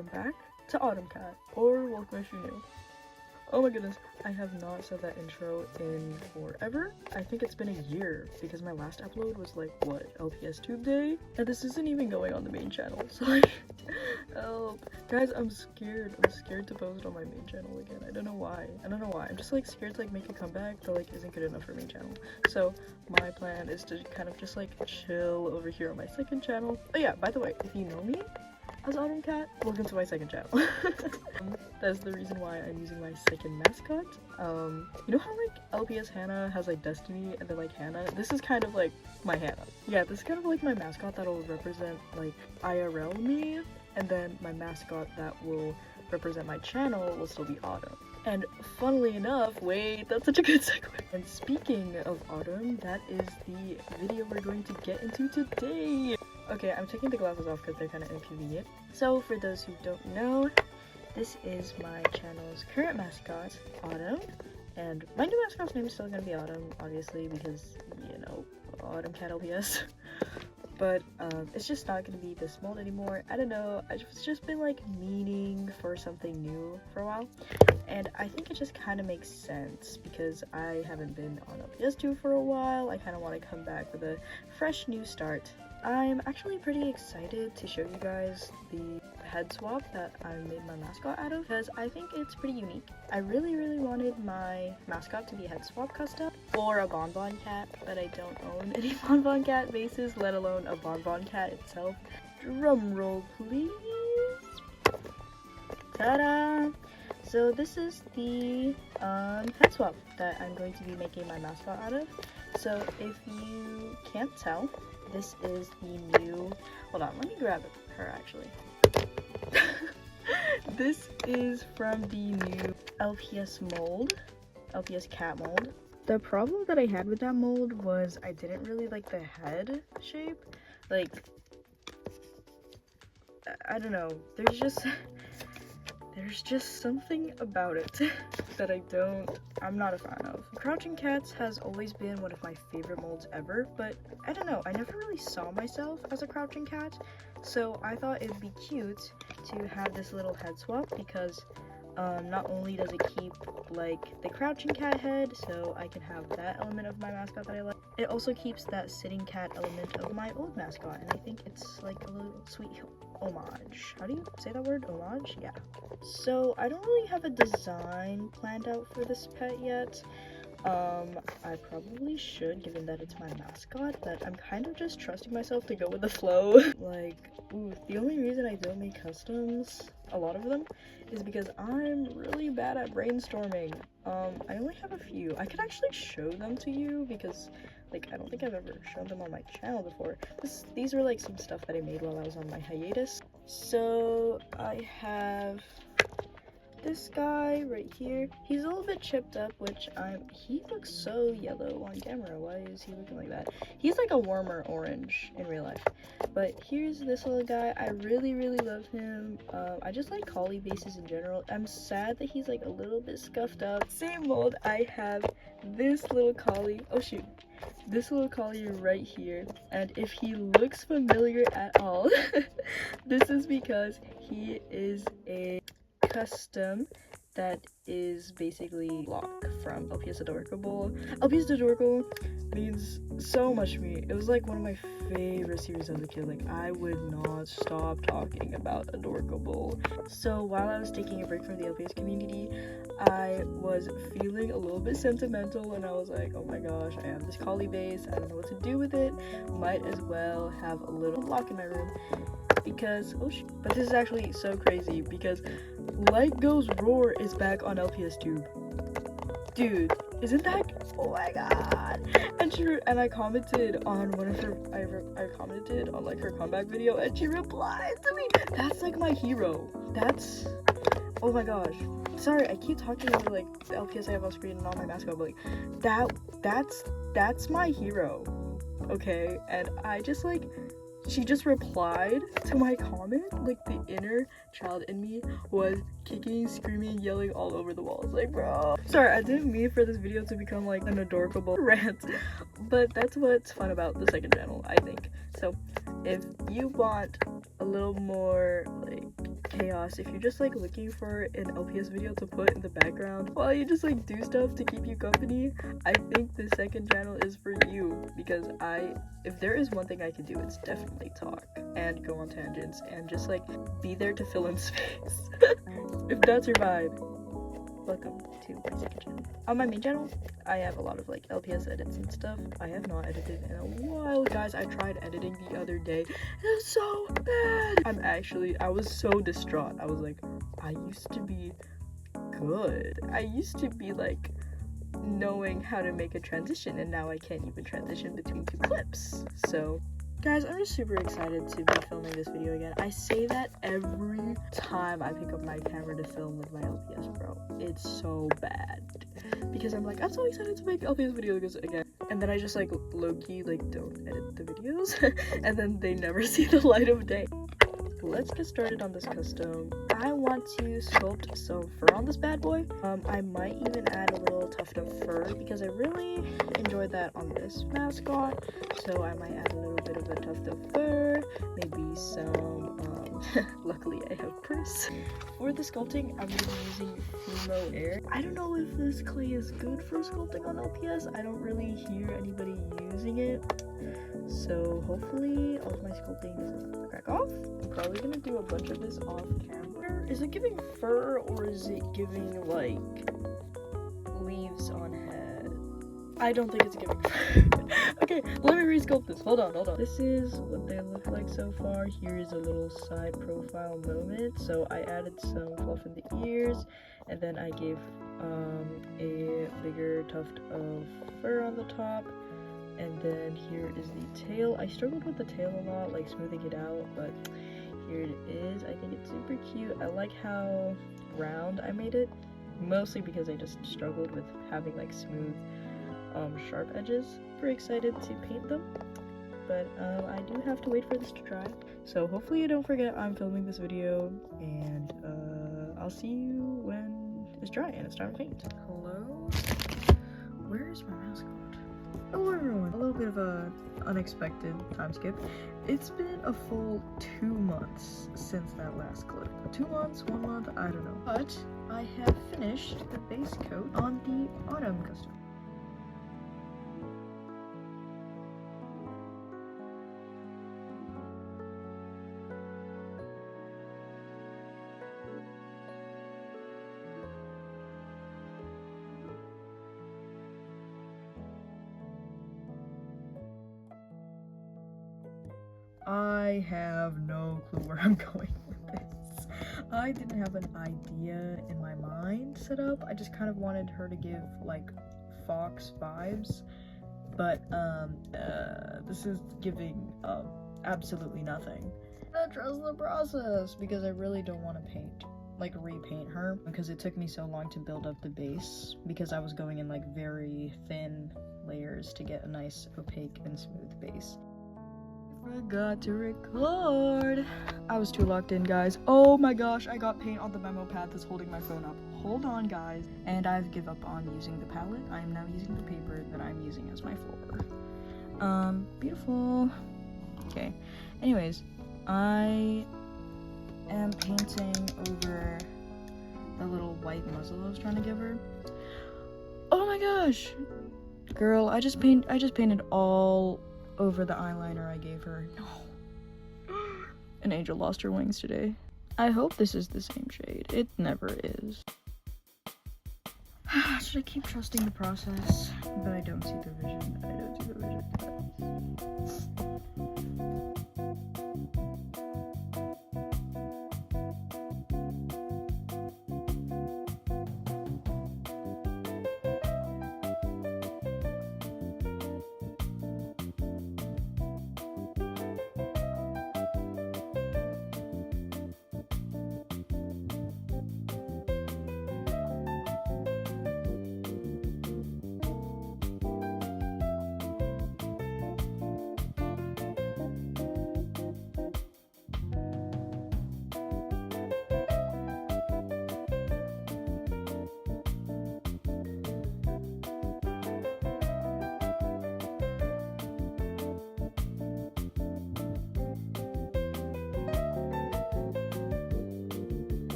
welcome back to Autumn Cat, or welcome if you're new. Oh my goodness, I have not said that intro in forever. I think it's been a year because my last upload was like, what, LPS Tube Day? And this isn't even going on the main channel, so like, help. Guys, I'm scared. I'm scared to post on my main channel again. I don't know why. I'm just like scared to like make a comeback that like isn't good enough for main channel. So my plan is to kind of just like chill over here on my second channel. Oh yeah, by the way, if you know me as Autumn Cat, welcome to my second channel. That's the reason why I'm using my second mascot. You know how like LPS Hannah has like Destiny and then like Hannah? This is kind of like my Hannah. Yeah, this is kind of like my mascot that'll represent like IRL me, and then my mascot that will represent my channel will still be Autumn. And funnily enough, wait, that's such a good segue. And speaking of Autumn, that is the video we're going to get into today. Okay, I'm taking the glasses off because they're kind of inconvenient. So for those who don't know, this is my channel's current mascot, Autumn. And my new mascot's name is still going to be Autumn, obviously, because, you know, Autumn Cat LPS. But it's just not going to be this mold anymore. I don't know, I've just been like meaning for something new for a while. And I think it just kind of makes sense because I haven't been on LPS2 for a while. I kind of want to come back with a fresh new start. I'm actually pretty excited to show you guys the head swap that I made my mascot out of because I think it's pretty unique. I really wanted my mascot to be head swap custom or a bonbon cat, but I don't own any bonbon cat bases, let alone a bonbon cat itself. Drum roll please. Ta-da! So this is the head swap that I'm going to be making my mascot out of. So if you can't tell, this is the new, hold on, let me grab her actually. This is from the new LPS mold, LPS cat mold. The problem that I had with that mold was I didn't really like the head shape. Like, I don't know, there's just something about it that I'm not a fan of. Crouching Cats has always been one of my favorite molds ever, but I don't know, I never really saw myself as a crouching cat, so I thought it'd be cute to have this little head swap because not only does it keep like the crouching cat head, so I can have that element of my mascot that I like, it also keeps that sitting cat element of my old mascot, and I think it's like a little sweet homage. How do you say that word? Homage? Yeah. So I don't really have a design planned out for this pet yet. I probably should, given that it's my mascot, but I'm kind of just trusting myself to go with the flow. Like, ooh, the only reason I don't make customs, a lot of them, is because I'm really bad at brainstorming. I only have a few. I could actually show them to you because, like, I don't think I've ever shown them on my channel before. These were, like, some stuff that I made while I was on my hiatus. So, I have this guy right here. He's a little bit chipped up, which he looks so yellow on camera. Why is he looking like that? He's like a warmer orange in real life. But here's this little guy. I really love him. I just like collie bases in general. I'm sad that he's like a little bit scuffed up. Same mold, I have this little collie. Oh shoot. This little collie right here, and if he looks familiar at all, this is because he is a custom that is basically lock from LPS Adorable. LPS Adorable means so much to me. It was like one of my favorite series as a kid. Like, I would not stop talking about Adorable. So while I was taking a break from the LPS community, I was feeling a little bit sentimental, and I was like, oh my gosh, I have this collie base, I don't know what to do with it, might as well have a little lock in my room. Because, oh shit, but this is actually so crazy because Light Goes Roar is back on LPS Tube. Dude, isn't that, oh my god. And I commented on one of her, I commented on like her comeback video, and she replied to me. That's like my hero. That's, oh my gosh. Sorry, I keep talking over like the LPS I have on screen and all my mascot, but like that's my hero. Okay, and I just like, she just replied to my comment. Like, the inner child in me was kicking, screaming, yelling all over the walls. Like, bro. Sorry, I didn't mean for this video to become like an adorable rant, but that's what's fun about the second channel, I think. So if you want a little more like chaos. If you're just like looking for an LPS video to put in the background while you just like do stuff to keep you company, I think the second channel is for you, because if there is one thing I can do, it's definitely talk and go on tangents and just like be there to fill in space. If that's your vibe, welcome to my second channel. On my main channel, I have a lot of like LPS edits and stuff. I have not edited in a while, guys. I tried editing the other day. It was so bad. I was so distraught. I was like, I used to be good. I used to be like knowing how to make a transition, and now I can't even transition between two clips. So guys, I'm just super excited to be filming this video again. I say that every time I pick up my camera to film with my LPS Pro. It's so bad. Because I'm like, I'm so excited to make LPS videos again. And then I just like low-key like don't edit the videos. And then they never see the light of day. Let's get started on this custom. I want to sculpt some fur on this bad boy. I might even add a little tuft of fur because I really enjoyed that on this mascot. So I might add a little bit of a tuft of fur, maybe some, luckily I have purse. For the sculpting, I'm going to be using Fumo Air. I don't know if this clay is good for sculpting on LPS. I don't really hear anybody using it. So hopefully all of my sculpting doesn't crack off. I'm probably gonna do a bunch of this off camera. Is it giving fur or is it giving like leaves on head? I don't think it's giving fur. Okay, let me resculpt this. Hold on. This is what they look like so far. Here is a little side profile moment. So I added some fluff in the ears, and then I gave a bigger tuft of fur on the top. And then here is the tail. I struggled with the tail a lot, like smoothing it out, but here it is. I think it's super cute. I like how round I made it, mostly because I just struggled with having like smooth, sharp edges. Super excited to paint them, but I do have to wait for this to dry. So hopefully you don't forget I'm filming this video, and I'll see you when it's dry and it's time to paint. Hello? Where is my mascot? Hello everyone! A little bit of a unexpected time skip. It's been a full 2 months since that last clip. 2 months, 1 month, I don't know. But I have finished the base coat on the autumn custom. I have no clue where I'm going with this. I didn't have an idea in my mind set up. I just kind of wanted her to give like fox vibes, but this is giving absolutely nothing. I trust the process because I really don't want to repaint her, because it took me so long to build up the base because I was going in like very thin layers to get a nice opaque and smooth base. Forgot to record. I was too locked in, guys. Oh my gosh, I got paint on the memo pad that's holding my phone up. Hold on, guys. And I've given up on using the palette. I am now using the paper that I'm using as my floor. Beautiful. Okay. Anyways, I am painting over the little white muzzle I was trying to give her. Oh my gosh, girl! I just painted all over the eyeliner I gave her. No. An angel lost her wings today. I hope this is the same shade. It never is. Should I keep trusting the process? But I don't see the vision. I don't see the vision.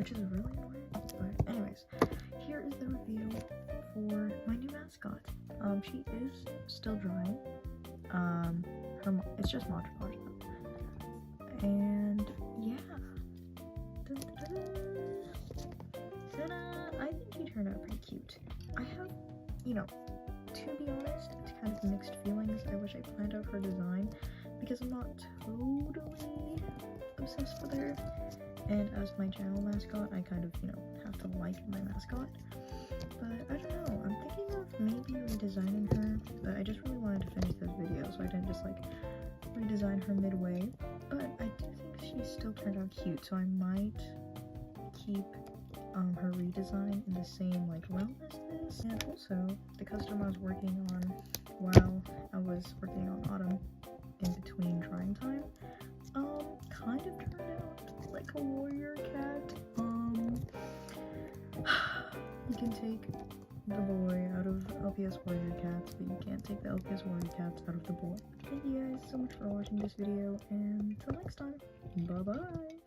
which is really annoying. But anyways, here is the review for my new mascot. She is still drying. It's just Mod Podge though. And yeah. I think she turned out pretty cute. I have, you know, to be honest, it's kind of mixed feelings. I wish I planned out her design because I'm not totally obsessed with her. And as my channel mascot, I kind of, you know, have to like my mascot. But I don't know, I'm thinking of maybe redesigning her, but I just really wanted to finish this video, so I didn't just like redesign her midway. But I do think she still turned out cute, so I might keep her redesign in the same like realm as this. And also, the custom I was working on while I was working on Autumn in between drying time, kind of turned out like a warrior cat. You can take the boy out of LPS warrior cats, but you can't take the LPS warrior cats out of the boy. Thank you guys so much for watching this video, and until next time, bye bye!